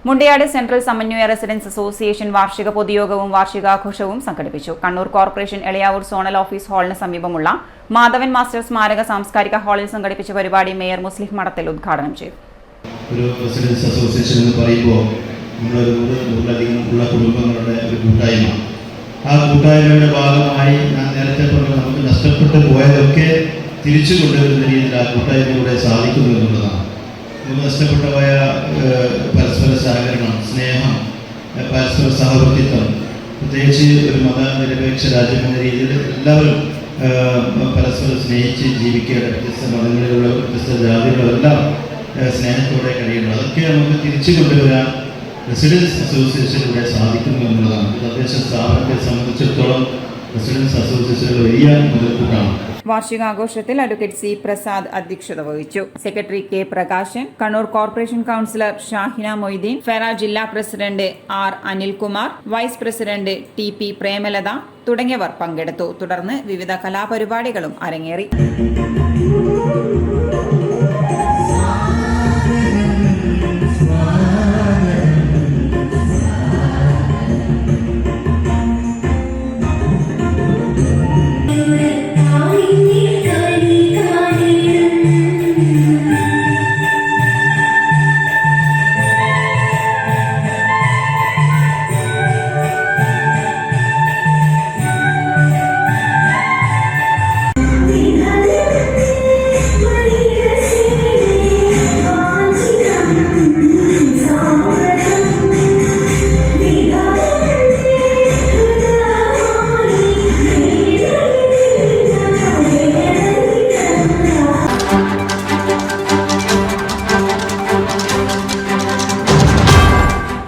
Mundayad central Samanwaya residence association വാർഷിക പൊതുയോഗവും വാർഷികാഘോഷവും സംഘടിപ്പിച്ചു. Kannur corporation Eliyavoor zonal office ഹാളിന് സമീപമുള്ള മാധവൻ മാസ്റ്റർ സ്മാരക സാംസ്കാരിക ഹാളിൽ സംഘടിപ്പിച്ച പരിപാടി മേയർ മുസ്ലിം മഠത്തിൽ ഉദ്ഘാടനം ചെയ്തു. ഒരു റെസിഡൻസ് അസോസിയേഷൻ എന്ന് പറയുമ്പോൾ നമ്മളൊരു 100-ലധികം കുടുംബങ്ങളുടെ ഒരു കൂട്ടായ്മ. ആ കൂട്ടായ്മയുടെ ഭാഗമായി ഞാൻ നേരത്തെ പറഞ്ഞ നമുക്ക് നഷ്ടപ്പെട്ടു പോയതൊക്കെ തിരിച്ചു കൊണ്ടുവരുന്ന രീതിയിൽ ആ കൂട്ടായ്മയുടെ സാധിക്കുന്നു എന്നുള്ളതാണ്. നമുക്ക് നഷ്ടപ്പെട്ടു പോയ പരസ്പര സഹകരണം, സ്നേഹം, പരസ്പര സഹവർത്തിത്വം, പ്രത്യേകിച്ച് ഒരു മതനിരപേക്ഷ രാജ്യം എന്ന രീതിയിൽ എല്ലാവരും പരസ്പരം സ്നേഹിച്ച് ജീവിക്കേണ്ട വ്യത്യസ്ത മതങ്ങളിലുള്ള വ്യത്യസ്ത ജാതികളെല്ലാം സ്നേഹത്തോടെ കഴിയുന്നത്. അതൊക്കെ നമുക്ക് തിരിച്ചു കൊണ്ടുവരാൻ റെസിഡൻസ് അസോസിയേഷനിലൂടെ സാധിക്കുന്നു എന്നുള്ളതാണ്. തദ്ദേശ സ്ഥാപനത്തെ സംബന്ധിച്ചിടത്തോളം റെസിഡൻസ് അസോസിയേഷൻ വലിയ മുതൽക്കൂട്ടാണ്. വാർഷികാഘോഷത്തിൽ അഡ്വക്കേറ്റ് സി പ്രസാദ് അധ്യക്ഷത വഹിച്ചു. Secretary K Prakashan, Kannur corporation councillor Shahina Moideen, ഫെറ ജില്ലാ president R Anilkumar, vice president T P Premalatha തുടങ്ങിയവർ പങ്കെടുത്തു. തുടർന്ന് വിവിധ കലാപരിപാടികളും അരങ്ങേറി.